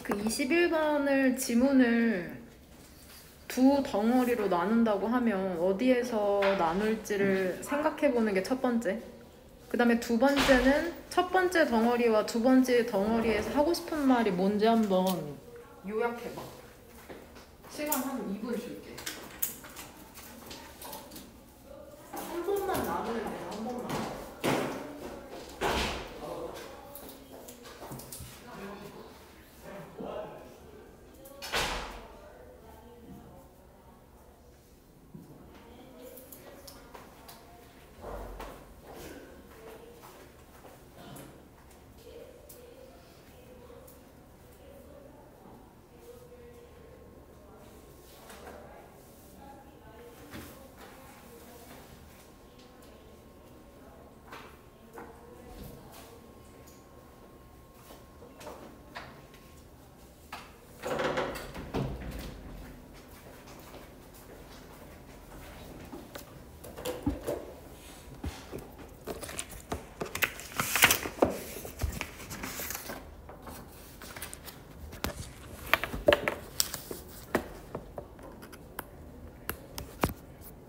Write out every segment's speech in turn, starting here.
그 21번을 지문을 두 덩어리로 나눈다고 하면 어디에서 나눌지를 생각해보는 게 첫 번째. 그 다음에 두 번째는 첫 번째 덩어리와 두 번째 덩어리에서 하고 싶은 말이 뭔지 한번 요약해봐. 시간 한 2분 줄게. 한 번만 나누면 돼, 한 번만.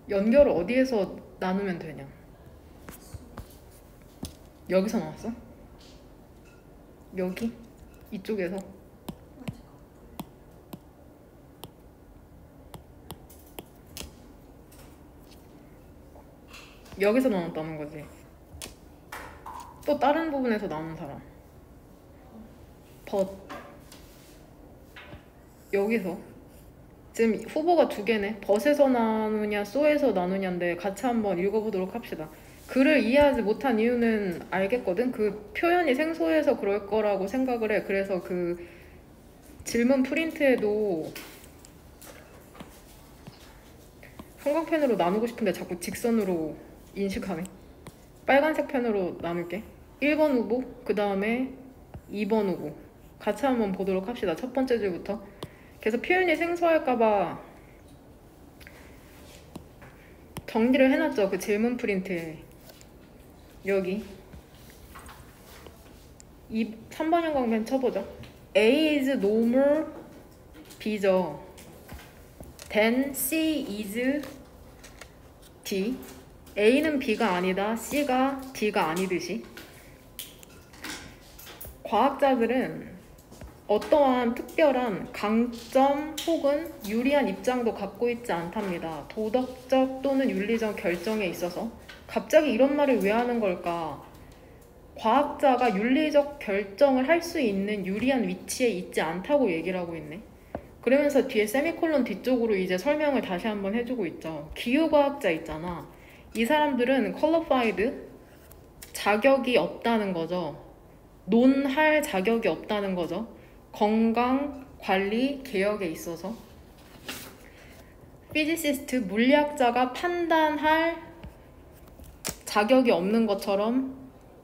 연결을 어디에서 나누면 되냐? 여기서 나왔어? 여기? 이쪽에서? 여기서 나눴다는 거지. 또 다른 부분에서 나온 사람. but 여기서 지금 후보가 두 개네. but에서 나누냐 so에서 나누냐인데 같이 한번 읽어보도록 합시다. 글을 이해하지 못한 이유는 알겠거든. 그 표현이 생소해서 그럴 거라고 생각을 해. 그래서 그 질문 프린트에도 형광펜으로 나누고 싶은데 자꾸 직선으로 인식하네. 빨간색 펜으로 나눌게. 1번 후보, 그 다음에 2번 후보 같이 한번 보도록 합시다. 첫 번째 줄부터. 그래서 표현이 생소할까봐 정리를 해놨죠. 그 질문 프린트에. 여기 3번 형광펜 쳐보죠. A is normal B죠. then C is D. A는 B가 아니다, C가 D가 아니듯이 과학자들은 어떠한 특별한 강점 혹은 유리한 입장도 갖고 있지 않답니다. 도덕적 또는 윤리적 결정에 있어서. 갑자기 이런 말을 왜 하는 걸까? 과학자가 윤리적 결정을 할 수 있는 유리한 위치에 있지 않다고 얘기를 하고 있네. 그러면서 뒤에 세미콜론 뒤쪽으로 이제 설명을 다시 한번 해주고 있죠. 기후과학자 있잖아. 이 사람들은 qualified, 자격이 없다는 거죠. 논할 자격이 없다는 거죠. 건강관리 개혁에 있어서. 피지시스트, 물리학자가 판단할 자격이 없는 것처럼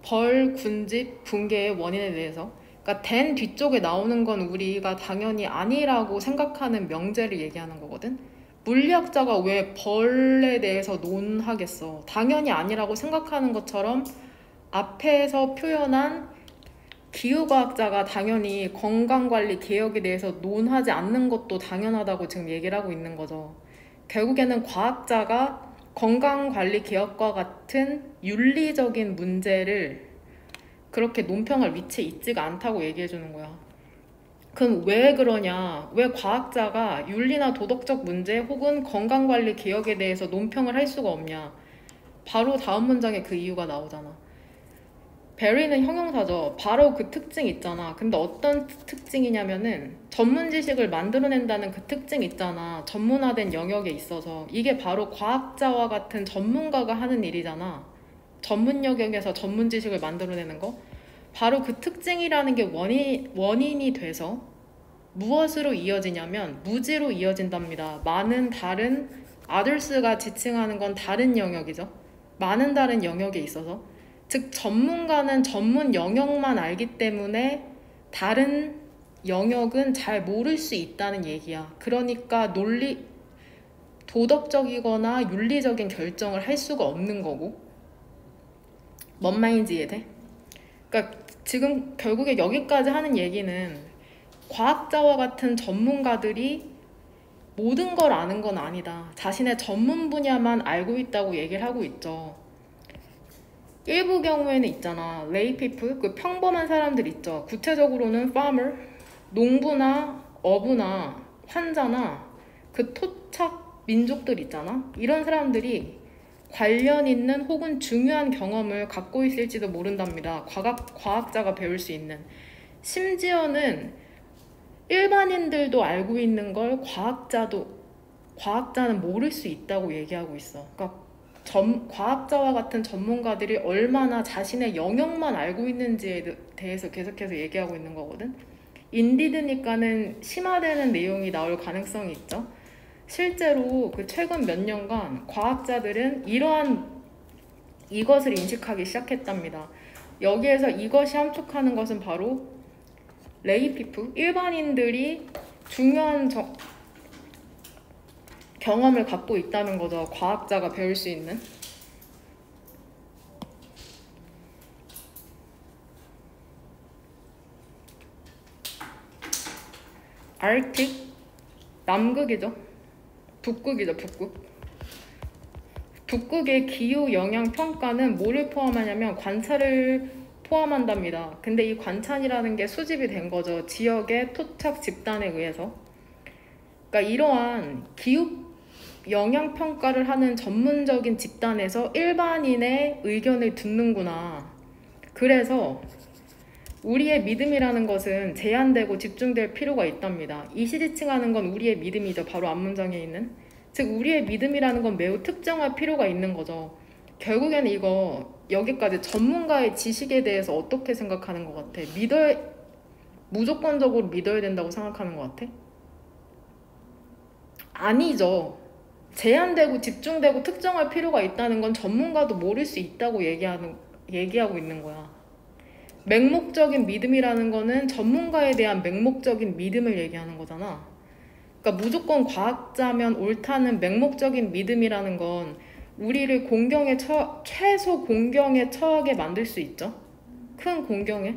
벌, 군집, 붕괴의 원인에 대해서. 그러니까 된 뒤쪽에 나오는 건 우리가 당연히 아니라고 생각하는 명제를 얘기하는 거거든. 물리학자가 왜 벌에 대해서 논하겠어? 당연히 아니라고 생각하는 것처럼 앞에서 표현한 기후과학자가 당연히 건강관리 개혁에 대해서 논하지 않는 것도 당연하다고 지금 얘기를 하고 있는 거죠. 결국에는 과학자가 건강관리 개혁과 같은 윤리적인 문제를 그렇게 논평할 위치에 있지가 않다고 얘기해 주는 거야. 그럼 왜 그러냐? 왜 과학자가 윤리나 도덕적 문제 혹은 건강관리 개혁에 대해서 논평을 할 수가 없냐? 바로 다음 문장에 그 이유가 나오잖아. 베리는 형용사죠. 바로 그 특징 있잖아. 근데 어떤 특징이냐면은 전문 지식을 만들어낸다는 그 특징 있잖아. 전문화된 영역에 있어서. 이게 바로 과학자와 같은 전문가가 하는 일이잖아. 전문 영역에서 전문 지식을 만들어내는 거. 바로 그 특징이라는 게 원인이 돼서 무엇으로 이어지냐면 무지로 이어진답니다. 많은 다른 others가 지칭하는 건 다른 영역이죠. 많은 다른 영역에 있어서. 즉 전문가는 전문 영역만 알기 때문에 다른 영역은 잘 모를 수 있다는 얘기야. 그러니까 도덕적이거나 윤리적인 결정을 할 수가 없는 거고. 뭔 말인지 이해돼? 그러니까 지금 결국에 여기까지 하는 얘기는 과학자와 같은 전문가들이 모든 걸 아는 건 아니다. 자신의 전문 분야만 알고 있다고 얘기를 하고 있죠. 일부 경우에는 있잖아. lay people, 그 평범한 사람들 있죠. 구체적으로는 farmer, 농부나 어부나 환자나 그 토착 민족들 있잖아. 이런 사람들이 관련 있는 혹은 중요한 경험을 갖고 있을지도 모른답니다. 과학자가 배울 수 있는. 심지어는 일반인들도 알고 있는 걸 과학자는 모를 수 있다고 얘기하고 있어. 그러니까 과학자와 같은 전문가들이 얼마나 자신의 영역만 알고 있는지에 대해서 계속해서 얘기하고 있는 거거든. 인디드니까는 심화되는 내용이 나올 가능성이 있죠. 실제로 그 최근 몇 년간 과학자들은 이것을 인식하기 시작했답니다. 여기에서 이것이 함축하는 것은 바로 레이피플, 일반인들이 중요한 경험을 갖고 있다는 거죠. 과학자가 배울 수 있는. 아르틱, 남극이죠. 북극이죠, 북극. 북극의 기후 영향 평가는 뭐를 포함하냐면 관찰을 포함한답니다. 근데 이 관찰이라는 게 수집이 된 거죠. 지역의 토착 집단에 의해서. 그러니까 이러한 기후 영향 평가를 하는 전문적인 집단에서 일반인의 의견을 듣는구나. 그래서 우리의 믿음이라는 것은 제한되고 집중될 필요가 있답니다. 이시지칭하는 건 우리의 믿음이죠. 바로 앞문장에 있는. 즉 우리의 믿음이라는 건 매우 특정할 필요가 있는 거죠. 결국에는 이거 여기까지 전문가의 지식에 대해서 어떻게 생각하는 것 같아? 무조건적으로 믿어야 된다고 생각하는 것 같아? 아니죠. 제한되고 집중되고 특정할 필요가 있다는 건 전문가도 모를 수 있다고 얘기하고 있는 거야. 맹목적인 믿음이라는 거는 전문가에 대한 맹목적인 믿음을 얘기하는 거잖아. 그러니까 무조건 과학자면 옳다는 맹목적인 믿음이라는 건 우리를 최소 공경에 처하게 만들 수 있죠. 큰 공경에.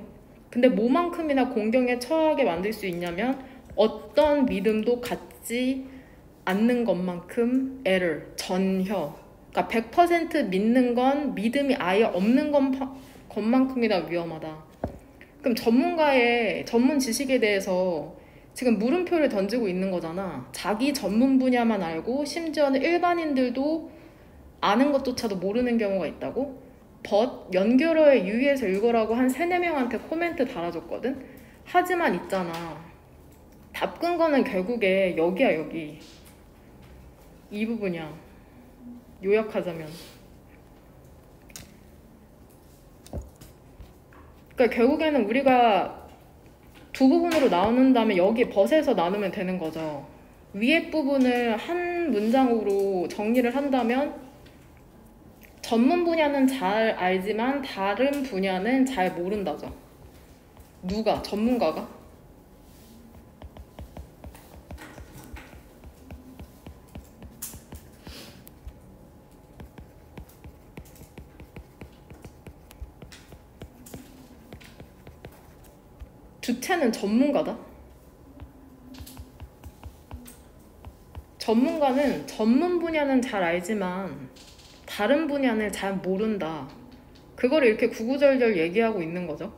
근데 뭐만큼이나 공경에 처하게 만들 수 있냐면 어떤 믿음도 갖지 않는 것만큼 error, 전혀. 그러니까 100% 믿는 건 믿음이 아예 없는 것만큼이나 위험하다. 그럼 전문가의 전문 지식에 대해서 지금 물음표를 던지고 있는 거잖아. 자기 전문 분야만 알고 심지어는 일반인들도 아는 것조차도 모르는 경우가 있다고? 연결어에 유의해서 읽으라고 한 3-4명한테 코멘트 달아줬거든? 하지만 있잖아. 답 근거는 결국에 여기야, 여기. 이 부분이야. 요약하자면. 그러니까 결국에는 우리가 두 부분으로 나누는 다음에 여기 벗에서 나누면 되는 거죠. 위에 부분을 한 문장으로 정리를 한다면 전문 분야는 잘 알지만 다른 분야는 잘 모른다죠. 누가? 전문가가? 주체는 전문가다. 전문가는 전문 분야는 잘 알지만 다른 분야는 잘 모른다. 그걸 이렇게 구구절절 얘기하고 있는 거죠.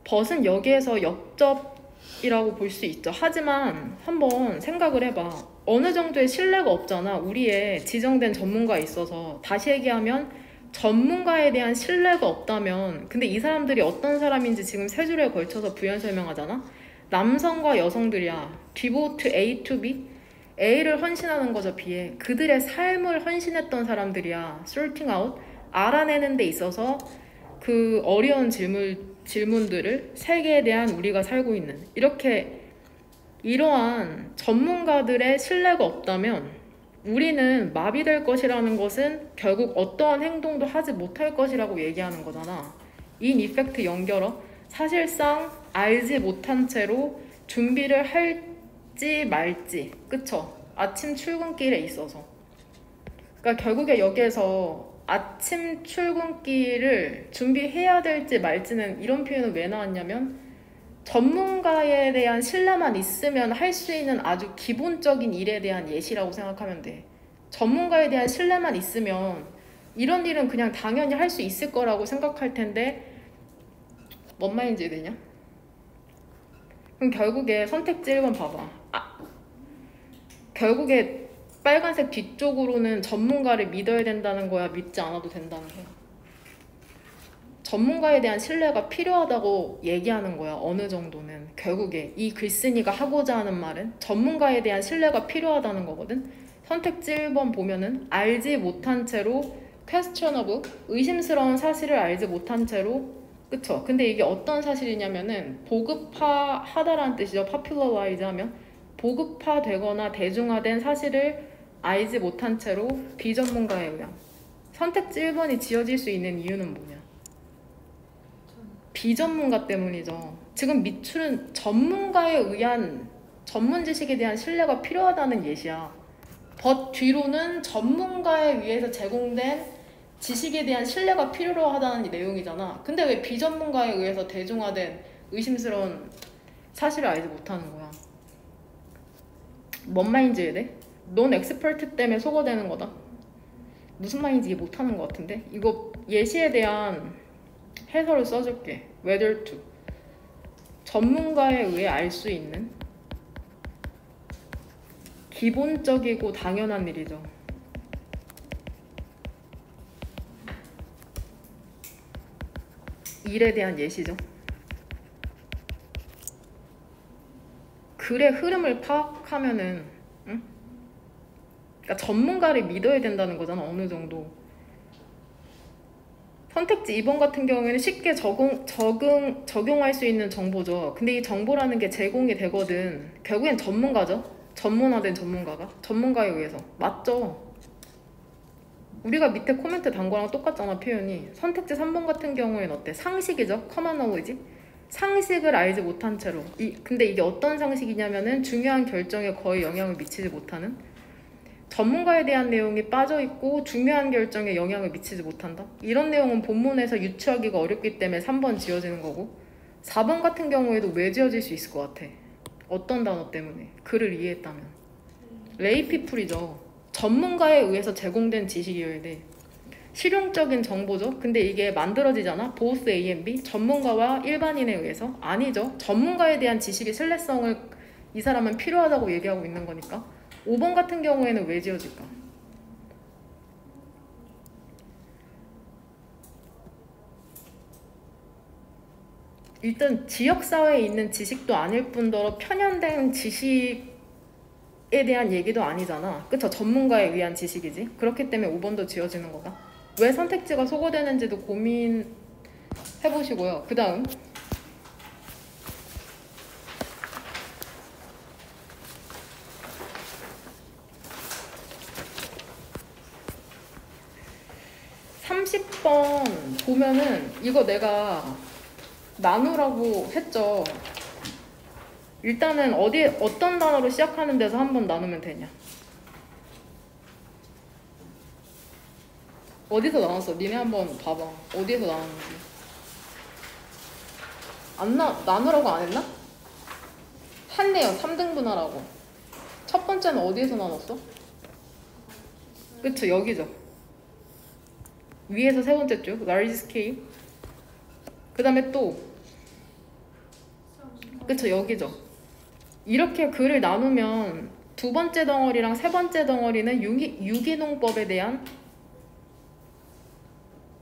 벗은 여기에서 역접이라고 볼 수 있죠. 하지만 한번 생각을 해봐. 어느 정도의 신뢰가 없잖아. 우리의 지정된 전문가에 있어서. 다시 얘기하면 전문가에 대한 신뢰가 없다면 근데 이 사람들이 어떤 사람인지 지금 3줄에 걸쳐서 부연 설명하잖아. 남성과 여성들이야. devote A to B. A를 헌신하는 거죠. B에. 그들의 삶을 헌신했던 사람들이야. sorting out. 알아내는 데 있어서 그 어려운 질문들을 세계에 대한 우리가 살고 있는 이러한 전문가들의 신뢰가 없다면 우리는 마비될 것이라는 것은 결국 어떠한 행동도 하지 못할 것이라고 얘기하는 거잖아. 인 이펙트 연결어. 사실상 알지 못한 채로 준비를 할지 말지. 그쵸? 아침 출근길에 있어서. 그러니까 결국에 여기에서 아침 출근길을 준비해야 될지 말지는 이런 표현은 왜 나왔냐면 전문가에 대한 신뢰만 있으면 할 수 있는 아주 기본적인 일에 대한 예시라고 생각하면 돼. 전문가에 대한 신뢰만 있으면 이런 일은 그냥 당연히 할 수 있을 거라고 생각할 텐데 뭔 말인지 되냐? 그럼 결국에 선택지 1번 봐봐. 결국에 빨간색 뒤쪽으로는 전문가를 믿어야 된다는 거야? 믿지 않아도 된다는 거야? 전문가에 대한 신뢰가 필요하다고 얘기하는 거야. 어느 정도는. 결국에 이 글쓴이가 하고자 하는 말은 전문가에 대한 신뢰가 필요하다는 거거든. 선택지 1번 보면은 알지 못한 채로 questionable, 의심스러운 사실을 알지 못한 채로, 그쵸? 근데 이게 어떤 사실이냐면은 보급화하다라는 뜻이죠. popularize 하면 보급화되거나 대중화된 사실을 알지 못한 채로 비전문가에 의한. 선택지 1번이 지어질 수 있는 이유는 뭐냐? 비전문가 때문이죠. 지금 밑줄은 전문가에 의한 전문 지식에 대한 신뢰가 필요하다는 예시야. but 뒤로는 전문가에 의해서 제공된 지식에 대한 신뢰가 필요하다는 내용이잖아. 근데 왜 비전문가에 의해서 대중화된 의심스러운 사실을 알지 못하는 거야? 뭔 말인지 이해돼? 넌 엑스퍼트 때문에 소거되는 거다. 무슨 말인지 이해 못하는 것 같은데? 이거 예시에 대한 해설을 써줄게. whether to 전문가에 의해 알 수 있는 기본적이고 당연한 일이죠. 일에 대한 예시죠. 글의 흐름을 파악하면은, 응? 그러니까 전문가를 믿어야 된다는 거잖아. 어느 정도. 선택지 2번 같은 경우에는 쉽게 적용할 수 있는 정보죠. 근데 이 정보라는 게 제공이 되거든. 결국엔 전문가죠. 전문화된 전문가가. 전문가에 의해서. 맞죠? 우리가 밑에 코멘트 단 거랑 똑같잖아, 표현이. 선택지 3번 같은 경우에는 어때? 상식이죠. 커먼 노우지. 상식을 알지 못한 채로. 근데 이게 어떤 상식이냐면은 중요한 결정에 거의 영향을 미치지 못하는, 전문가에 대한 내용이 빠져있고 중요한 결정에 영향을 미치지 못한다? 이런 내용은 본문에서 유추하기가 어렵기 때문에 3번 지어지는 거고, 4번 같은 경우에도 왜 지어질 수 있을 것 같아? 어떤 단어 때문에? 글을 이해했다면. 레이피플이죠. 전문가에 의해서 제공된 지식이어야 돼. 실용적인 정보죠. 근데 이게 만들어지잖아. both A and B. 전문가와 일반인에 의해서. 아니죠. 전문가에 대한 지식의 신뢰성을 이 사람은 필요하다고 얘기하고 있는 거니까. 5번 같은 경우에는 왜 지어질까? 일단 지역사회에 있는 지식도 아닐 뿐더러 편향된 지식에 대한 얘기도 아니잖아. 그쵸? 전문가에 의한 지식이지. 그렇기 때문에 5번도 지어지는 거다. 왜 선택지가 소거되는지도 고민해보시고요. 그 다음 30번 보면은 이거 내가 나누라고 했죠. 일단은 어떤 단어로 시작하는 데서 한번 나누면 되냐? 어디서 나눴어? 니네 한번 봐봐. 어디에서 나눴는지. 나누라고 안 했나? 했네요. 3등분하라고. 첫 번째는 어디에서 나눴어? 그쵸, 여기죠. 위에서 세 번째 줄, large scale. 그 다음에 또, 그쵸, 여기죠. 이렇게 글을 나누면 두 번째 덩어리랑 세 번째 덩어리는 유기농법에 대한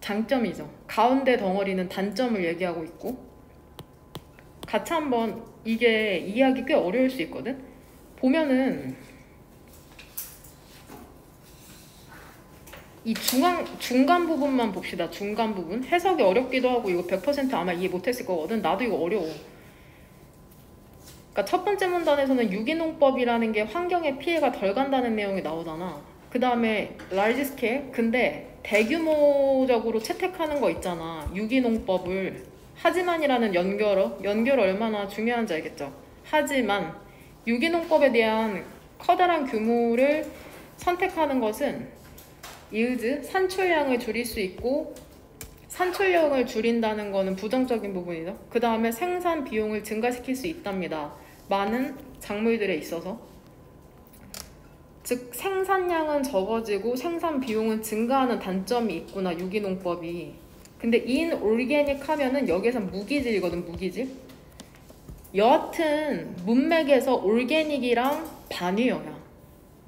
장점이죠. 가운데 덩어리는 단점을 얘기하고 있고, 같이 한번, 이게 이해하기 꽤 어려울 수 있거든? 보면은 이 중간 부분만 봅시다. 중간 부분. 해석이 어렵기도 하고 이거 100% 아마 이해 못했을 거거든. 나도 이거 어려워. 그러니까 첫 번째 문단에서는 유기농법이라는 게 환경에 피해가 덜 간다는 내용이 나오잖아. 그 다음에 large scale. 근데 대규모적으로 채택하는 거 있잖아. 유기농법을. 하지만이라는 연결어 얼마나 중요한지 알겠죠? 하지만 유기농법에 대한 커다란 규모를 선택하는 것은 yield, 산출량을 줄일 수 있고 산출량을 줄인다는 거는 부정적인 부분이죠. 그 다음에 생산 비용을 증가시킬 수 있답니다. 많은 작물들에 있어서. 즉 생산량은 적어지고 생산 비용은 증가하는 단점이 있구나, 유기농법이. 근데 inorganic 하면은 여기서 무기질이거든, 무기질. 여하튼 문맥에서 올게닉이랑 반이어야.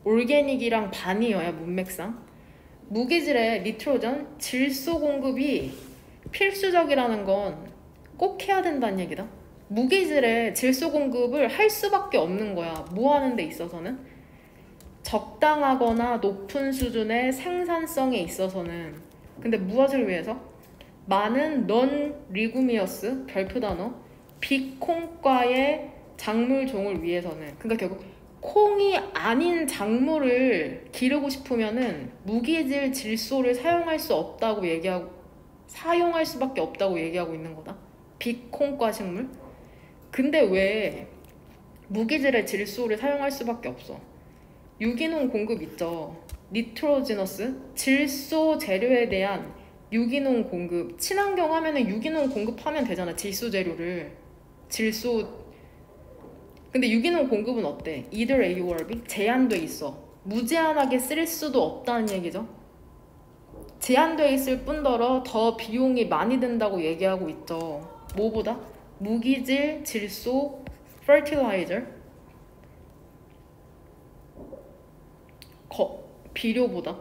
올게닉이랑 반이어야 문맥상. 무기질의 니트로전, 질소 공급이 필수적이라는 건 꼭 해야 된다는 얘기다. 무기질의 질소 공급을 할 수밖에 없는 거야. 뭐 하는 데 있어서는? 적당하거나 높은 수준의 생산성에 있어서는. 근데 무엇을 위해서? 많은 넌 리구미어스, 별표 단어, 비콩과의 작물종을 위해서는. 그러니까 결국 콩이 아닌 작물을 기르고 싶으면은 무기질 질소를 사용할 수 없다고 얘기하고, 사용할 수밖에 없다고 얘기하고 있는 거다. 비콩과 식물. 근데 왜 무기질의 질소를 사용할 수밖에 없어? 유기농 공급 있죠. 니트로지너스, 질소 재료에 대한 유기농 공급. 친환경 하면은 유기농 공급하면 되잖아, 질소 재료를. 질소. 근데 유기농 공급은 어때? either A or B? 제한돼 있어. 무제한하게 쓸 수도 없다는 얘기죠. 제한돼 있을 뿐더러 더 비용이 많이 든다고 얘기하고 있죠. 뭐보다? 무기질, 질소, fertilizer, 비료보다.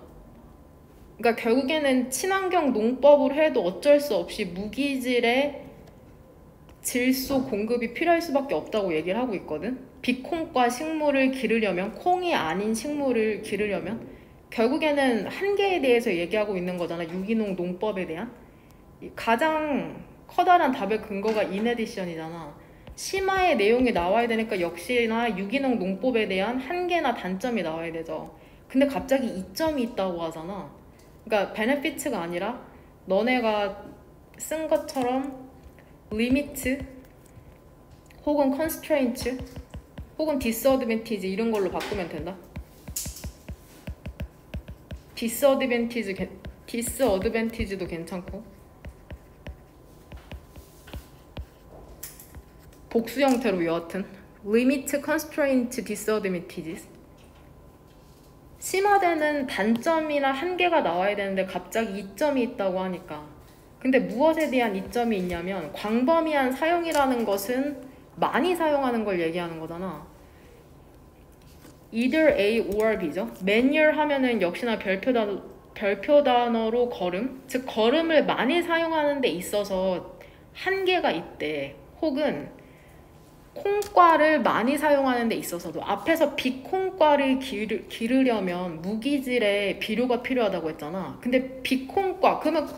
그러니까 결국에는 친환경 농법을 해도 어쩔 수 없이 무기질의 질소 공급이 필요할 수밖에 없다고 얘기를 하고 있거든. 비콩과 식물을 기르려면, 콩이 아닌 식물을 기르려면 결국에는 한계에 대해서 얘기하고 있는 거잖아. 유기농 농법에 대한. 가장 커다란 답의 근거가 인에디션이잖아. 심화의 내용이 나와야 되니까 역시나 유기농 농법에 대한 한계나 단점이 나와야 되죠. 근데 갑자기 이점이 있다고 하잖아. 그러니까 베네피트가 아니라 너네가 쓴 것처럼 리미트 혹은 컨스트레인트 혹은 디스어드밴티지 이런 걸로 바꾸면 된다. 디스어드밴티지도 괜찮고, 복수 형태로 여하튼 리미트, 컨스트레인트, 디스어드밴티지. 심화되는 단점이나 한계가 나와야 되는데 갑자기 이점이 있다고 하니까. 근데 무엇에 대한 이점이 있냐면 광범위한 사용이라는 것은 많이 사용하는 걸 얘기하는 거잖아. either A or B죠. manual 하면은 역시나 별표 단어로 걸음, 즉 걸음을 많이 사용하는 데 있어서 한계가 있대. 혹은 콩과를 많이 사용하는 데 있어서도. 앞에서 비콩과를 기르려면 무기질의 비료가 필요하다고 했잖아. 근데 비콩과, 그러면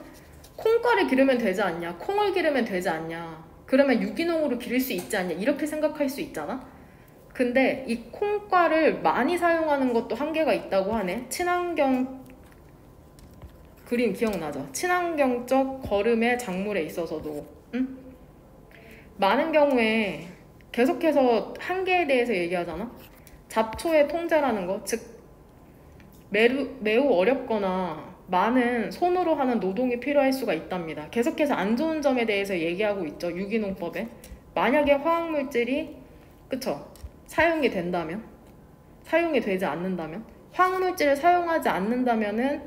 콩과를 기르면 되지 않냐? 콩을 기르면 되지 않냐? 그러면 유기농으로 기를 수 있지 않냐? 이렇게 생각할 수 있잖아? 근데 이 콩과를 많이 사용하는 것도 한계가 있다고 하네. 친환경 그림 기억나죠? 친환경적 거름의 작물에 있어서도. 응? 많은 경우에 계속해서 한계에 대해서 얘기하잖아? 잡초의 통제라는 거, 즉 매우 어렵거나 많은 손으로 하는 노동이 필요할 수가 있답니다. 계속해서 안 좋은 점에 대해서 얘기하고 있죠. 유기농법에. 만약에 화학물질이 그쵸? 사용이 된다면, 사용이 되지 않는다면, 화학물질을 사용하지 않는다면은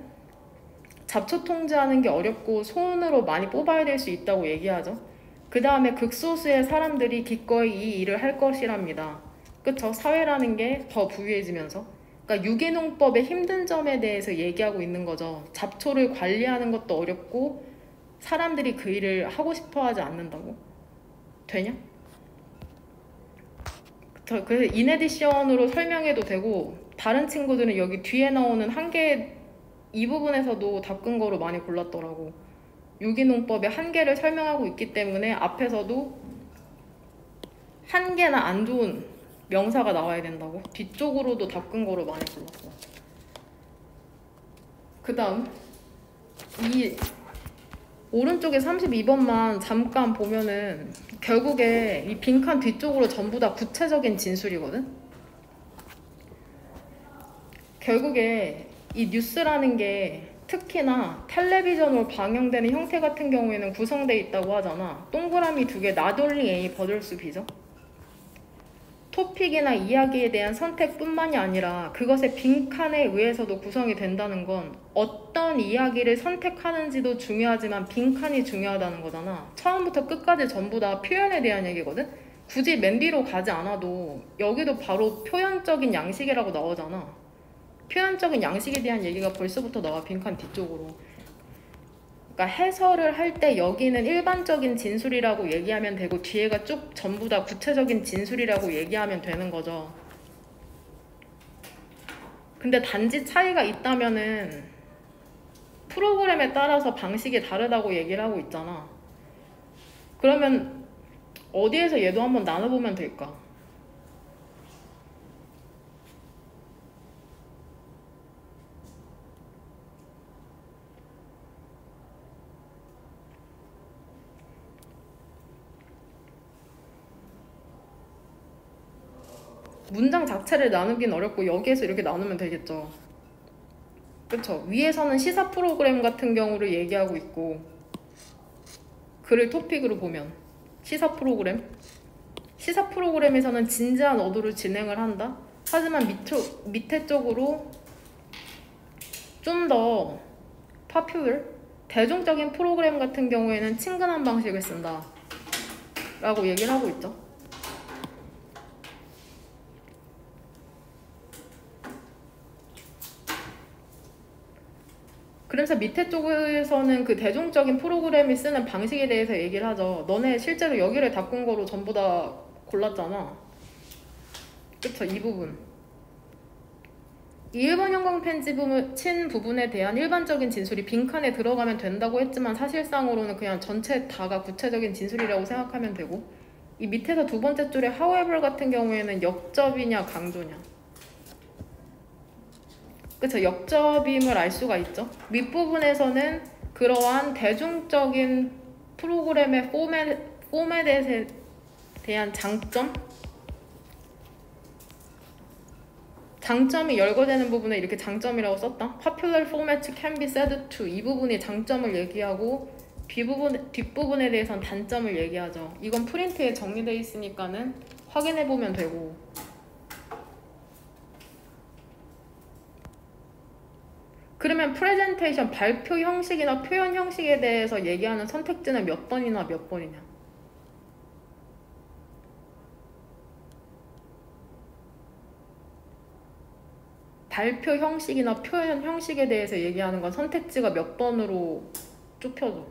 잡초 통제하는 게 어렵고 손으로 많이 뽑아야 될 수 있다고 얘기하죠. 그 다음에 극소수의 사람들이 기꺼이 이 일을 할 것이랍니다. 그쵸? 사회라는 게 더 부유해지면서. 그러니까 유기농법의 힘든 점에 대해서 얘기하고 있는 거죠. 잡초를 관리하는 것도 어렵고 사람들이 그 일을 하고 싶어 하지 않는다고. 되냐? 그래서 인에디션으로 설명해도 되고, 다른 친구들은 여기 뒤에 나오는 한계 이 부분에서도 답근거로 많이 골랐더라고. 유기농법의 한계를 설명하고 있기 때문에 앞에서도 한계나 안 좋은 명사가 나와야 된다고. 뒤쪽으로도 답근거로 많이 골랐어. 그 다음 이 오른쪽에 32번만 잠깐 보면은 결국에 이 빈칸 뒤쪽으로 전부 다 구체적인 진술이거든. 결국에 이 뉴스라는 게 특히나 텔레비전으로 방영되는 형태 같은 경우에는 구성되어 있다고 하잖아. 동그라미 2개 not only A but also B죠. 토픽이나 이야기에 대한 선택뿐만이 아니라 그것의 빈칸에 의해서도 구성이 된다는 건 어떤 이야기를 선택하는지도 중요하지만 빈칸이 중요하다는 거잖아. 처음부터 끝까지 전부 다 표현에 대한 얘기거든. 굳이 맨 뒤로 가지 않아도 여기도 바로 표현적인 양식이라고 나오잖아. 표현적인 양식에 대한 얘기가 벌써부터 나와, 빈칸 뒤쪽으로. 그러니까 해설을 할 때 여기는 일반적인 진술이라고 얘기하면 되고 뒤에가 쭉 전부 다 구체적인 진술이라고 얘기하면 되는 거죠. 근데 단지 차이가 있다면은 프로그램에 따라서 방식이 다르다고 얘기를 하고 있잖아. 그러면 어디에서 얘도 한번 나눠보면 될까? 문장 자체를 나누긴 어렵고 여기에서 이렇게 나누면 되겠죠. 그쵸? 위에서는 시사 프로그램 같은 경우를 얘기하고 있고 글을 토픽으로 보면 시사 프로그램에서는 진지한 어도를 진행을 한다. 하지만 밑에 쪽으로 좀 더 popular, 대중적인 프로그램 같은 경우에는 친근한 방식을 쓴다 라고 얘기를 하고 있죠. 그래서 밑에 쪽에서는 그 대중적인 프로그램이 쓰는 방식에 대해서 얘기를 하죠. 너네 실제로 여기를 닦은 거로 전부 다 골랐잖아. 그쵸? 이 부분. 이 일본 형광 펜지 친 부분에 대한 일반적인 진술이 빈칸에 들어가면 된다고 했지만 사실상으로는 그냥 전체 다가 구체적인 진술이라고 생각하면 되고, 이 밑에서 두 번째 줄에 however 같은 경우에는 역접이냐 강조냐. 그쵸? 역접임을 알 수가 있죠. 윗부분에서는 그러한 대중적인 프로그램의 포맷에 대한 장점이 열거되는 부분에 이렇게 장점이라고 썼다. Popular format can be said to. 이 부분이 장점을 얘기하고 뒷부분에 대해서는 단점을 얘기하죠. 이건 프린트에 정리되어 있으니까는 확인해보면 되고, 그러면 프레젠테이션 발표 형식이나 표현 형식에 대해서 얘기하는 선택지는 몇 번이나 몇 번이냐? 발표 형식이나 표현 형식에 대해서 얘기하는 건 선택지가 몇 번으로 좁혀져?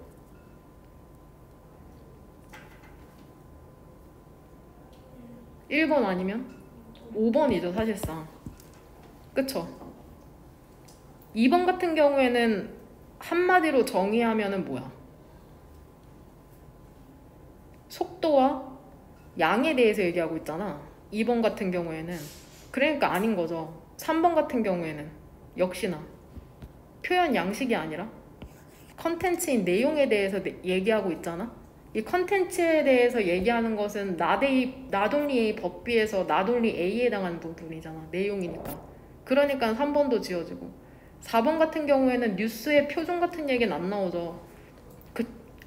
(1번) 아니면 (5번이죠) 사실상. 그쵸? 2번 같은 경우에는 한마디로 정의하면은 뭐야? 속도와 양에 대해서 얘기하고 있잖아. 2번 같은 경우에는. 그러니까 아닌 거죠. 3번 같은 경우에는 역시나 표현 양식이 아니라 컨텐츠인 내용에 대해서 얘기하고 있잖아. 이 컨텐츠에 대해서 얘기하는 것은 not only A 법비에서 not only A에 해당하는 부분이잖아. 내용이니까. 그러니까 3번도 지워지고, 4번 같은 경우에는 뉴스의 표준 같은 얘기는 안 나오죠.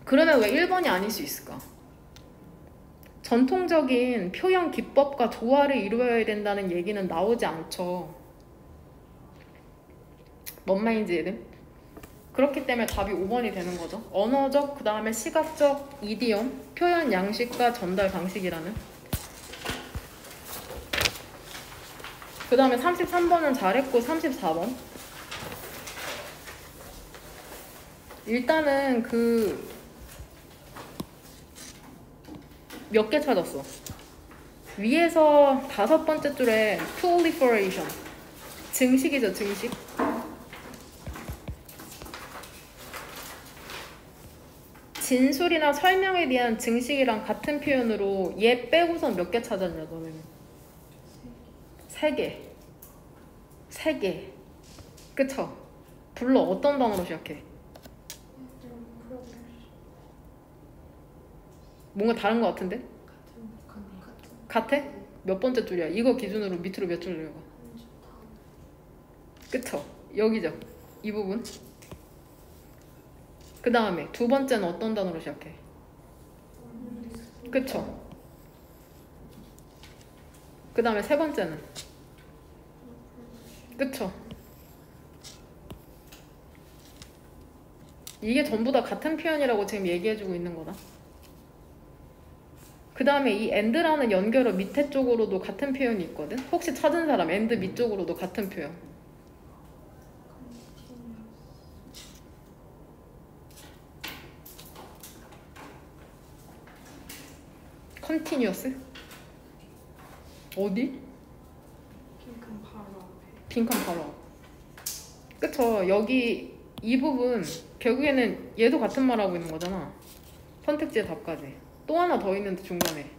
그러면 왜 1번이 아닐 수 있을까? 전통적인 표현 기법과 조화를 이루어야 된다는 얘기는 나오지 않죠. 뭔 말인지 얘들? 그렇기 때문에 답이 5번이 되는 거죠. 언어적, 그 다음에 시각적, 이디엄, 표현 양식과 전달 방식이라는. 그 다음에 33번은 잘했고 34번. 일단은 몇 개 찾았어. 위에서 5번째 줄에 proliferation. 증식이죠, 증식. 진술이나 설명에 대한 증식이랑 같은 표현으로 얘 빼고선 몇 개 찾았냐, 너는? 3개. 3개. 그쵸? 불러. 어떤 단어로 시작해? 뭔가 다른 것 같은데? 같아? 몇 번째 줄이야? 이거 기준으로 밑으로 몇 줄 내려가? 그쵸? 여기죠? 이 부분? 그 다음에 두 번째는 어떤 단어로 시작해? 그쵸? 그 다음에 세 번째는? 그쵸? 이게 전부 다 같은 표현이라고 지금 얘기해주고 있는 거다. 그 다음에 이 and라는 연결어 밑에 쪽으로도 같은 표현이 있거든. 혹시 찾은 사람 and 밑쪽으로도 같은 표현. continuous? 어디? 빈칸 바로 앞에. 빈칸 바로 앞. 그쵸. 여기 이 부분 결국에는 얘도 같은 말 하고 있는 거잖아. 선택지의 답까지. 또 하나 더 있는데 중간에.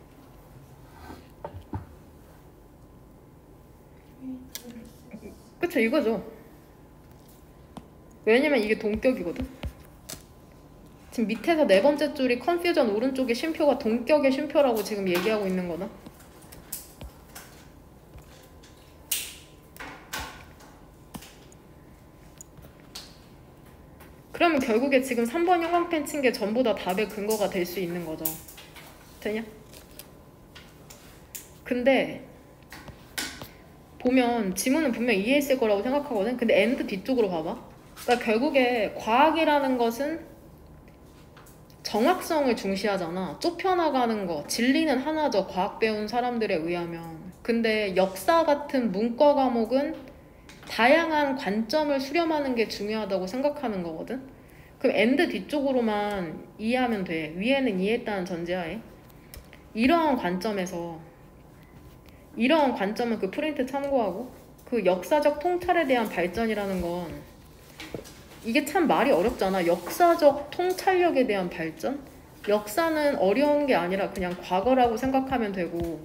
그쵸, 이거죠. 왜냐면 이게 동격이거든. 지금 밑에서 네 번째 줄이 컨퓨전 오른쪽에 쉼표가 동격의 쉼표라고 지금 얘기하고 있는 거다. 그러면 결국에 지금 3번 형광펜 친 게 전부 다 답의 근거가 될 수 있는 거죠. 되냐? 근데 보면 지문은 분명 이해했을 거라고 생각하거든. 근데 and 뒤쪽으로 봐봐. 그러니까 결국에 과학이라는 것은 정확성을 중시하잖아. 좁혀나가는 거, 진리는 하나죠. 과학 배운 사람들에 의하면. 근데 역사 같은 문과 과목은 다양한 관점을 수렴하는 게 중요하다고 생각하는 거거든. 그럼 and 뒤쪽으로만 이해하면 돼. 위에는 이해했다는 전제하에. 이러한 관점은 그 프린트 참고하고, 그 역사적 통찰에 대한 발전이라는 건 이게 참 말이 어렵잖아. 역사적 통찰력에 대한 발전? 역사는 어려운 게 아니라 그냥 과거라고 생각하면 되고,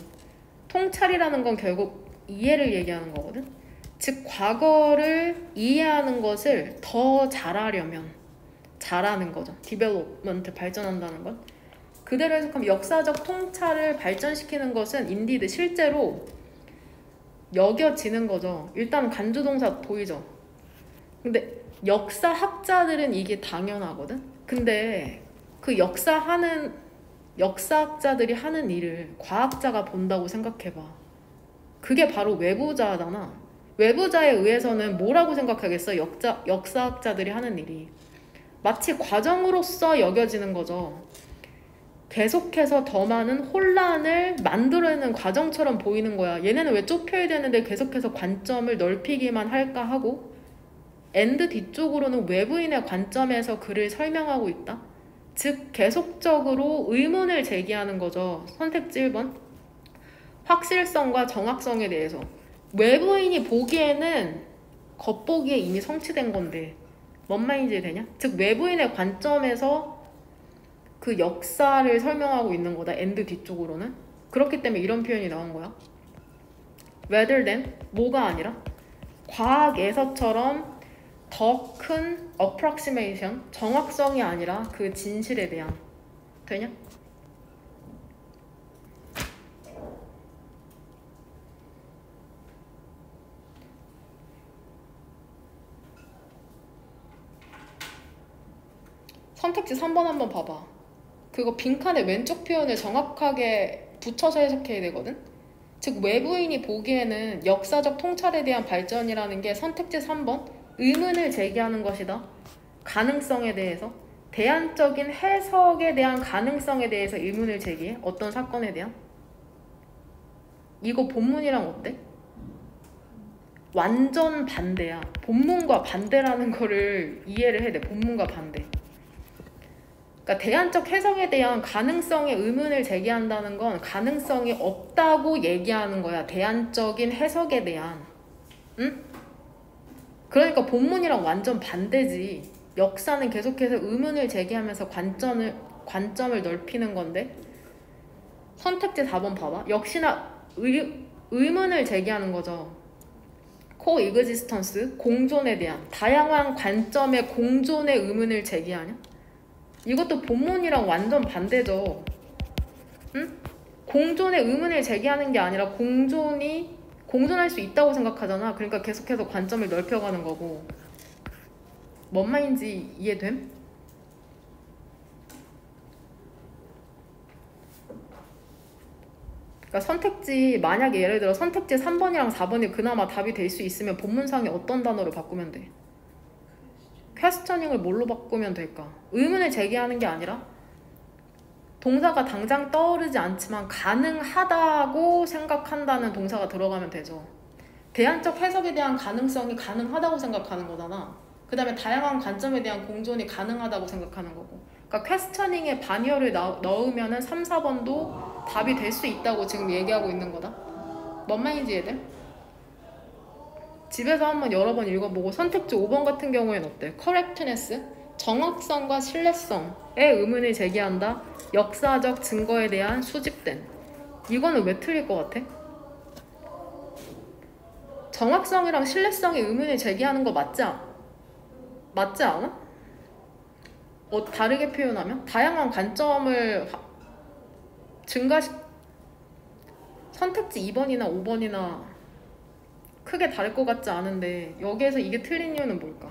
통찰이라는 건 결국 이해를 얘기하는 거거든. 즉 과거를 이해하는 것을 더 잘하려면 잘하는 거죠. 디벨롭먼트, 발전한다는 건. 그대로 해석하면 역사적 통찰을 발전시키는 것은 indeed 실제로 여겨지는 거죠. 일단 간주동사 보이죠. 근데 역사학자들은 이게 당연하거든. 근데 그 역사학자들이 하는 일을 과학자가 본다고 생각해봐. 그게 바로 외부자잖아. 외부자에 의해서는 뭐라고 생각하겠어? 역사학자들이 하는 일이 마치 과정으로서 여겨지는 거죠. 계속해서 더 많은 혼란을 만들어내는 과정처럼 보이는 거야. 얘네는 왜 좁혀야 되는데 계속해서 관점을 넓히기만 할까 하고, and 뒤쪽으로는 외부인의 관점에서 글을 설명하고 있다. 즉 계속적으로 의문을 제기하는 거죠. 선택지 1번. 확실성과 정확성에 대해서. 외부인이 보기에는 겉보기에 이미 성취된 건데 뭔 말인지 되냐? 즉 외부인의 관점에서 그 역사를 설명하고 있는 거다. and 뒤쪽으로는. 그렇기 때문에 이런 표현이 나온 거야. rather than, 뭐가 아니라 과학에서처럼 더 큰 approximation, 정확성이 아니라 그 진실에 대한. 되냐? 선택지 3번 한번 봐봐. 그거 빈칸의 왼쪽 표현을 정확하게 붙여서 해석해야 되거든. 즉 외부인이 보기에는 역사적 통찰에 대한 발전이라는 게 선택지 3번 의문을 제기하는 것이다. 가능성에 대해서, 대안적인 해석에 대한 가능성에 대해서 의문을 제기해. 어떤 사건에 대한. 이거 본문이랑 어때? 완전 반대야. 본문과 반대라는 거를 이해를 해야 돼. 본문과 반대. 그러니까 대안적 해석에 대한 가능성의 의문을 제기한다는 건 가능성이 없다고 얘기하는 거야. 대안적인 해석에 대한. 응? 그러니까 본문이랑 완전 반대지. 역사는 계속해서 의문을 제기하면서 관점을 넓히는 건데. 선택지 4번 봐봐. 역시나 의문을 제기하는 거죠. 코익지스턴스, 공존에 대한 다양한 관점의 공존의 의문을 제기하냐? 이것도 본문이랑 완전 반대죠. 응? 공존의 의문을 제기하는 게 아니라 공존할 수 있다고 생각하잖아. 그러니까 계속해서 관점을 넓혀가는 거고. 뭔 말인지 이해됨? 그러니까 선택지 만약에 예를 들어 선택지 3번이랑 4번이 그나마 답이 될 수 있으면 본문상에 어떤 단어로 바꾸면 돼? 퀘스처닝을 뭘로 바꾸면 될까? 의문을 제기하는 게 아니라 동사가 당장 떠오르지 않지만 가능하다고 생각한다는 동사가 들어가면 되죠. 대안적 해석에 대한 가능성이 가능하다고 생각하는 거잖아. 그 다음에 다양한 관점에 대한 공존이 가능하다고 생각하는 거고. 그러니까 퀘스처닝에 반열을 넣으면은 3, 4번도 답이 될 수 있다고 지금 얘기하고 있는 거다. 뭔 말인지 얘들? 집에서 한번 여러 번 읽어보고 선택지 5번 같은 경우에는 어때? correctness, 정확성과 신뢰성에 의문을 제기한다. 역사적 증거에 대한 수집된. 이거는 왜 틀릴 것 같아? 정확성이랑 신뢰성에 의문을 제기하는 거 맞지 않아? 다르게 표현하면? 다양한 관점을 선택지 2번이나 5번이나 크게 다를 것 같지 않은데 여기에서 이게 틀린 이유는 뭘까?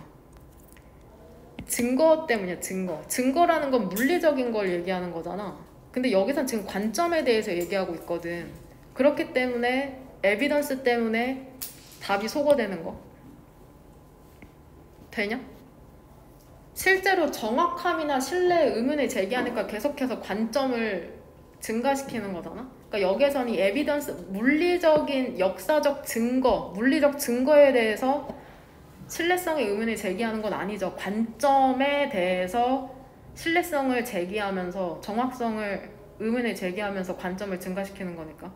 증거 때문이야. 증거라는 건 물리적인 걸 얘기하는 거잖아. 근데 여기선 지금 관점에 대해서 얘기하고 있거든. 그렇기 때문에 에비던스 때문에 답이 소거되는 거 되냐? 실제로 정확함이나 신뢰의 의문을 제기하니까 계속해서 관점을 증가시키는 거잖아. 그러니까 여기에서는 이 에비던스, 물리적인 역사적 증거, 물리적 증거에 대해서 신뢰성의 의문을 제기하는 건 아니죠. 관점에 대해서 신뢰성을 제기하면서 정확성을 의문을 제기하면서 관점을 증가시키는 거니까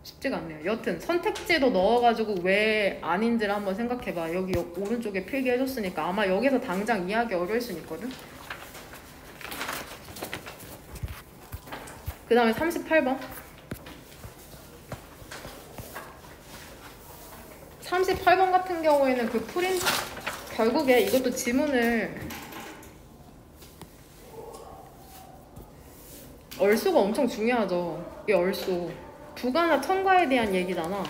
쉽지가 않네요. 여튼 선택지도 넣어가지고 왜 아닌지를 한번 생각해봐. 여기 오른쪽에 필기해줬으니까 아마 여기서 당장 이해하기 어려울 수는 있거든. 그 다음에 38번 38번 같은 경우에는 그 프린트 결국에 이것도 지문을 얼수가 엄청 중요하죠. 이 얼수 부가나 첨가에 대한 얘기잖아.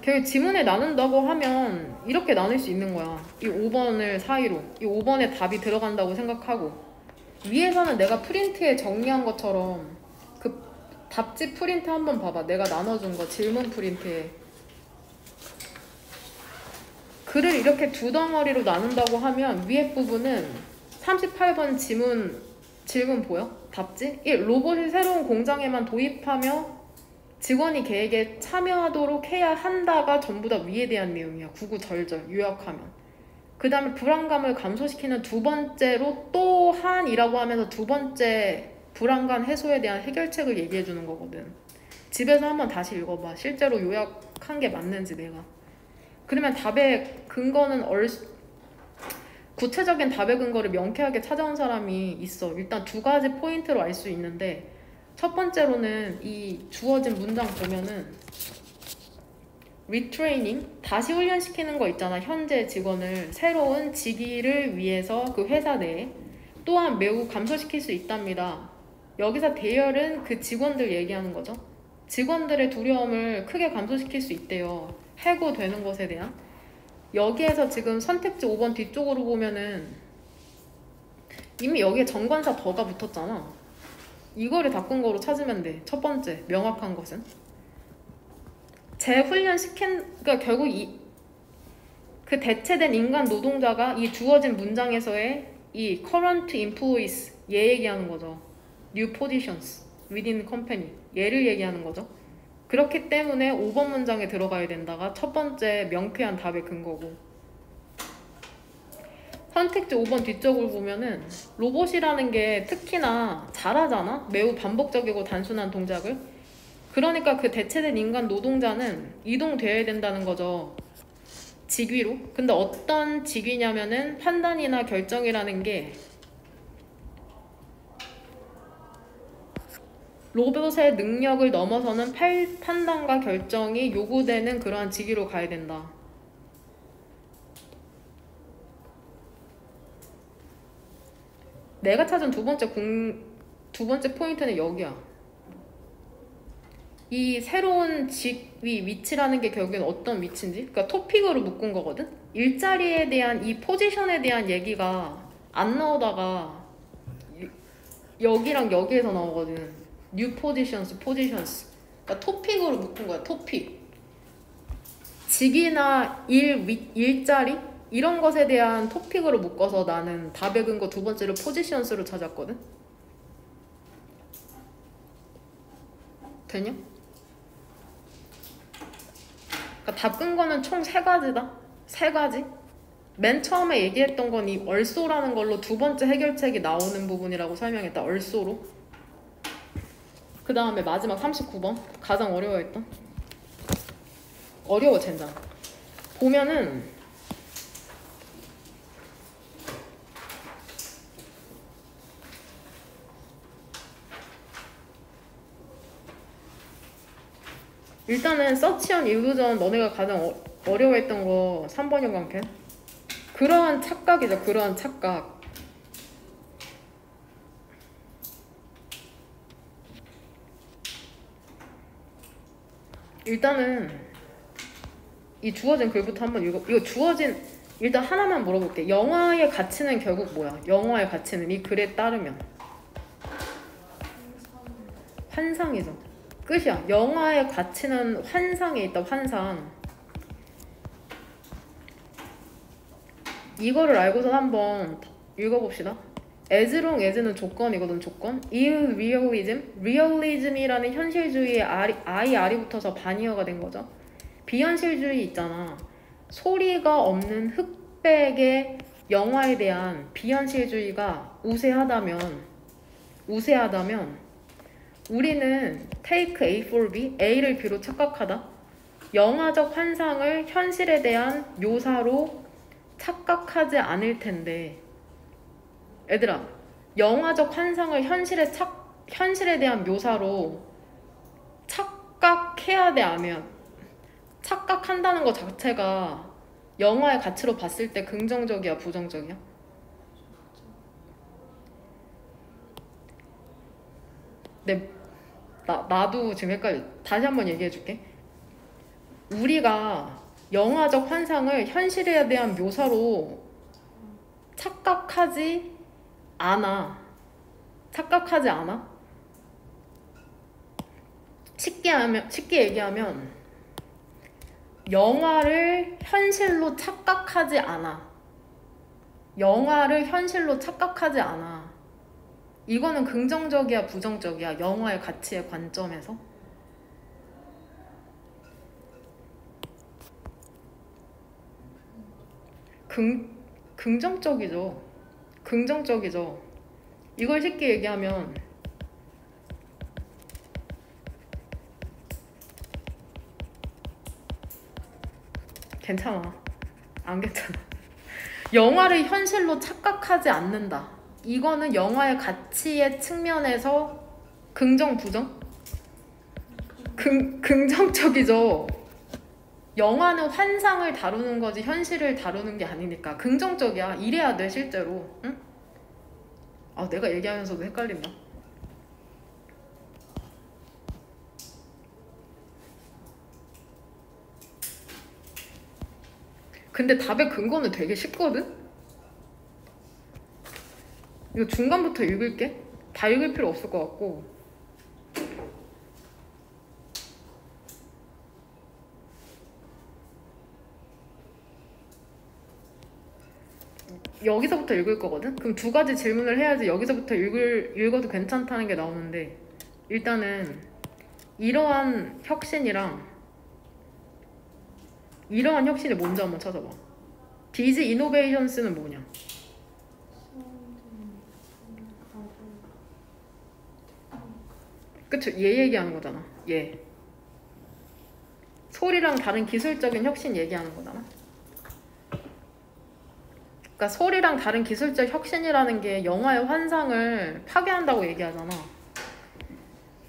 결국 지문에 나눈다고 하면 이렇게 나눌 수 있는 거야. 이 5번을 사이로 이 5번에 답이 들어간다고 생각하고 위에서는 내가 프린트에 정리한 것처럼 그 답지 프린트 한번 봐봐. 내가 나눠준 거 질문 프린트에 글을 이렇게 두 덩어리로 나눈다고 하면 위에 부분은 38번 질문 보여? 답지? 1. 로봇이 새로운 공장에만 도입하며 직원이 계획에 참여하도록 해야 한다가 전부 다 위에 대한 내용이야. 구구절절 요약하면. 그 다음에 불안감을 감소시키는 두 번째로 또한이라고 하면서 두 번째 불안감 해소에 대한 해결책을 얘기해 주는 거거든. 집에서 한번 다시 읽어봐. 실제로 요약한 게 맞는지 내가. 그러면 답의 근거는 구체적인 답의 근거를 명쾌하게 찾아온 사람이 있어. 일단 두 가지 포인트로 알 수 있는데 첫 번째로는 이 주어진 문장 보면은 리트레이닝, 다시 훈련시키는 거 있잖아. 현재 직원을 새로운 직위를 위해서 그 회사 내에 또한 매우 감소시킬 수 있답니다. 여기서 대열은 그 직원들 얘기하는 거죠. 직원들의 두려움을 크게 감소시킬 수 있대요. 해고되는 것에 대한. 여기에서 지금 선택지 5번 뒤쪽으로 보면은 이미 여기에 정관사 더가 붙었잖아. 이거를 바꾼 거로 찾으면 돼. 첫 번째 명확한 것은 그러니까 결국 그 대체된 인간 노동자가 이 주어진 문장에서의 이 current employees 얘 얘기하는 거죠. new positions within company 얘를 얘기하는 거죠. 그렇기 때문에 5번 문장에 들어가야 된다가 첫 번째 명쾌한 답의 근거고, 선택지 5번 뒤쪽을 보면은 로봇이라는 게 특히나 잘하잖아. 매우 반복적이고 단순한 동작을. 그러니까 그 대체된 인간 노동자는 이동되어야 된다는 거죠. 직위로. 근데 어떤 직위냐면은 판단이나 결정이라는 게 로봇의 능력을 넘어서는 판단과 결정이 요구되는 그러한 직위로 가야 된다. 내가 찾은 두 번째 포인트는 여기야. 이 새로운 직위, 위치라는 게 결국엔 어떤 위치인지, 그러니까 토픽으로 묶은 거거든? 일자리에 대한 이 포지션에 대한 얘기가 안 나오다가 여기랑 여기에서 나오거든. new positions, positions. 그러니까 토픽으로 묶은 거야. 토픽. 직위나 일자리 이런 것에 대한 토픽으로 묶어서 나는 답의 근거 두 번째로 positions로 찾았거든. 되냐? 그러니까 답 근거는 총 세 가지다. 세 가지. 맨 처음에 얘기했던 건 이 얼소라는 걸로 두 번째 해결책이 나오는 부분이라고 설명했다. 얼소로. 그 다음에 마지막 39번 가장 어려워했던. 어려워 젠장. 보면은 일단은 서치언 일루전 너네가 가장 어려워했던 거 3번 형광펜. 그러한 착각이죠. 그러한 착각. 일단은 이 주어진 글부터 한번 읽어. 이거 주어진 일단 하나만 물어볼게. 영화의 가치는 결국 뭐야? 영화의 가치는 이 글에 따르면 환상이죠. 끝이야. 영화의 가치는 환상에 있다. 환상. 이거를 알고서 한번 읽어봅시다. as long as는 조건이거든. 조건. is realism. realism이라는 현실주의에 R이 붙어서 반이어가 된 거죠. 비현실주의 있잖아. 소리가 없는 흑백의 영화에 대한 비현실주의가 우세하다면 우리는 take A for B, A를 B로 착각하다. 영화적 환상을 현실에 대한 묘사로 착각하지 않을 텐데, 얘들아, 영화적 환상을 현실에 대한 묘사로 착각해야 돼, 아니면 착각한다는 것 자체가 영화의 가치로 봤을 때 긍정적이야, 부정적이야? 나도 지금 헷갈려. 다시 한번 얘기해 줄게. 우리가 영화적 환상을 현실에 대한 묘사로 착각하지 않아. 쉽게 얘기하면 영화를 현실로 착각하지 않아. 이거는 긍정적이야, 부정적이야? 영화의 가치의 관점에서? 긍정적이죠. 이걸 쉽게 얘기하면 괜찮아. 안 괜찮아. 영화를 현실로 착각하지 않는다. 이거는 영화의 가치의 측면에서 긍정, 부정? 긍정적이죠. 영화는 환상을 다루는 거지 현실을 다루는 게 아니니까 긍정적이야. 이래야 돼 실제로. 응? 아, 내가 얘기하면서도 헷갈린다. 근데 답의 근거는 되게 쉽거든? 이거 중간부터 읽을게. 다 읽을 필요 없을 것 같고. 여기서부터 읽을 거거든? 그럼 두 가지 질문을 해야지 여기서부터 읽어도 괜찮다는 게 나오는데, 일단은 이러한 혁신이 뭔지 한번 찾아봐. These innovations는 뭐냐? 그쵸? 얘 얘기하는 거잖아. 얘. 소리랑 다른 기술적인 혁신 얘기하는 거잖아. 그러니까 소리랑 다른 기술적 혁신이라는 게 영화의 환상을 파괴한다고 얘기하잖아.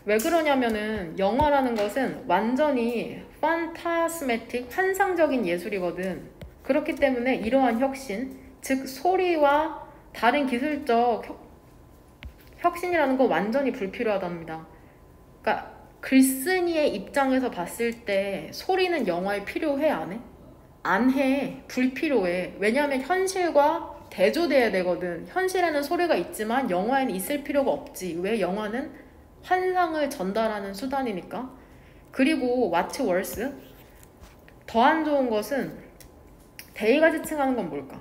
왜 그러냐면은 영화라는 것은 완전히 판타스메틱, 환상적인 예술이거든. 그렇기 때문에 이러한 혁신, 즉 소리와 다른 기술적 혁신이라는 건 완전히 불필요하답니다. 그러니까 글쓴이의 입장에서 봤을 때 소리는 영화에 필요해, 안 해? 안 해. 불필요해. 왜냐하면 현실과 대조돼야 되거든. 현실에는 소리가 있지만 영화에는 있을 필요가 없지. 왜? 영화는 환상을 전달하는 수단이니까. 그리고 what's worse? 더 안 좋은 것은 대의가 지칭하는 건 뭘까?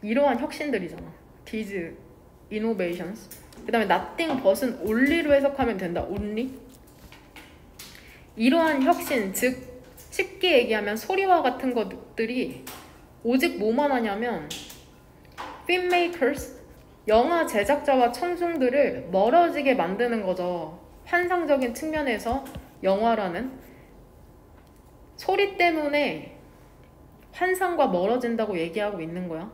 이러한 혁신들이잖아. These innovations. 그 다음에 nothing but은 only로 해석하면 된다. only. 이러한 혁신, 즉 쉽게 얘기하면 소리와 같은 것들이 오직 뭐만 하냐면 filmmakers, 영화 제작자와 청중들을 멀어지게 만드는 거죠. 환상적인 측면에서 영화라는 소리 때문에 환상과 멀어진다고 얘기하고 있는 거야.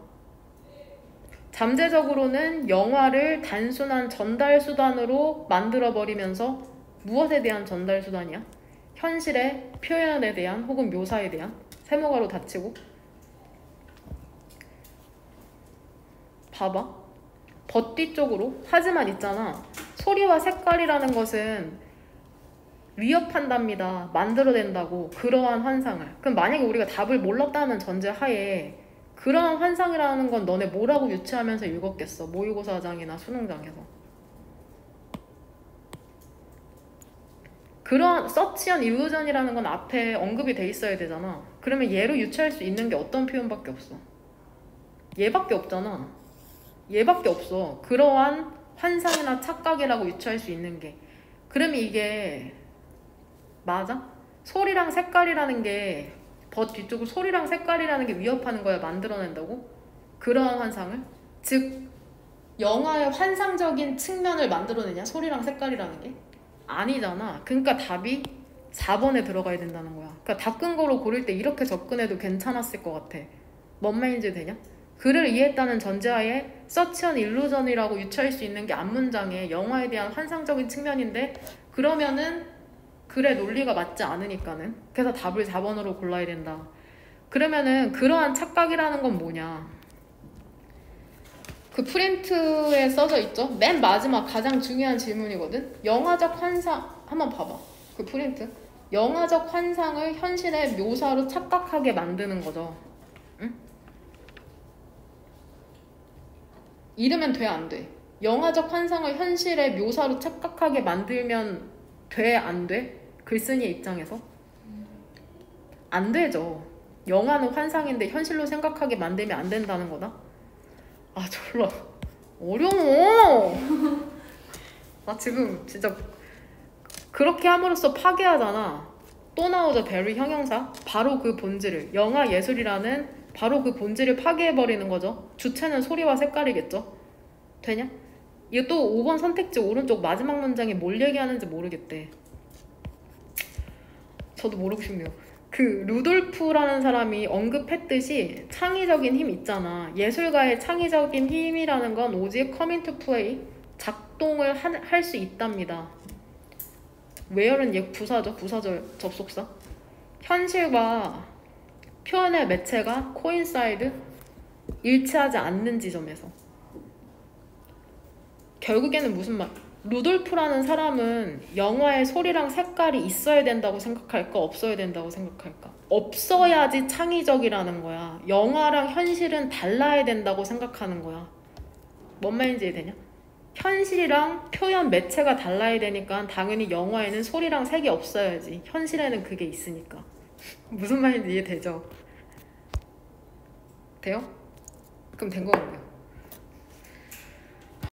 잠재적으로는 영화를 단순한 전달 수단으로 만들어버리면서 무엇에 대한 전달 수단이야? 현실의 표현에 대한 혹은 묘사에 대한. 세모가로 닫히고. 봐봐. 벗 뒤쪽으로. 하지만 있잖아. 소리와 색깔이라는 것은 위협한답니다. 만들어낸다고. 그러한 환상을. 그럼 만약에 우리가 답을 몰랐다는 전제 하에 그러한 환상이라는 건 너네 뭐라고 유추하면서 읽었겠어? 모의고사장이나 수능장에서. 그런 서치한 일루전이라는 건 앞에 언급이 돼 있어야 되잖아. 그러면 얘로 유추할 수 있는 게 어떤 표현밖에 없어? 얘밖에 없잖아. 얘밖에 없어. 그러한 환상이나 착각이라고 유추할 수 있는 게. 그러면 이게 맞아? 소리랑 색깔이라는 게 벗 뒤쪽으로 소리랑 색깔이라는 게 위협하는 거야. 만들어낸다고? 그러한 환상을? 즉 영화의 환상적인 측면을 만들어내냐? 소리랑 색깔이라는 게? 아니잖아. 그러니까 답이 4번에 들어가야 된다는 거야. 그러니까 다 끈 거로 고를 때 이렇게 접근해도 괜찮았을 것 같아. 뭔 말인지 되냐? 글을 이해했다는 전제하에 서치한 일루전이라고 유추할 수 있는 게 앞문장에 영화에 대한 환상적인 측면인데 그러면은 글의 논리가 맞지 않으니까는. 그래서 답을 4번으로 골라야 된다. 그러면은 그러한 착각이라는 건 뭐냐? 그 프린트에 써져 있죠? 맨 마지막 가장 중요한 질문이거든? 영화적 환상, 한번 봐봐. 그 프린트. 영화적 환상을 현실의 묘사로 착각하게 만드는 거죠. 응? 이러면 돼, 안 돼? 영화적 환상을 현실의 묘사로 착각하게 만들면 돼, 안 돼? 글쓴이의 입장에서? 안 되죠. 영화는 환상인데 현실로 생각하게 만들면 안 된다는 거다? 아, 졸라 어려워. 나 지금 진짜 그렇게 함으로써 파괴하잖아. 또 나오죠. 베리 형용사. 바로 그 본질을, 영화 예술이라는 바로 그 본질을 파괴해버리는 거죠. 주체는 소리와 색깔이겠죠. 되냐? 이거 또 5번 선택지 오른쪽 마지막 문장에 뭘 얘기하는지 모르겠대. 저도 모르고 싶네요. 그 루돌프라는 사람이 언급했듯이 창의적인 힘 있잖아. 예술가의 창의적인 힘이라는 건 오직 come into play, 작동을 할 수 있답니다. where는 얘 부사죠. 부사절 접속사. 현실과 표현의 매체가 coincide, 일치하지 않는 지점에서. 결국에는 무슨 말? 루돌프라는 사람은 영화에 소리랑 색깔이 있어야 된다고 생각할까? 없어야 된다고 생각할까? 없어야지 창의적이라는 거야. 영화랑 현실은 달라야 된다고 생각하는 거야. 뭔 말인지 이해되냐? 현실이랑 표현 매체가 달라야 되니까 당연히 영화에는 소리랑 색이 없어야지. 현실에는 그게 있으니까. 무슨 말인지 이해되죠? 돼요? 그럼 된 거 같네요.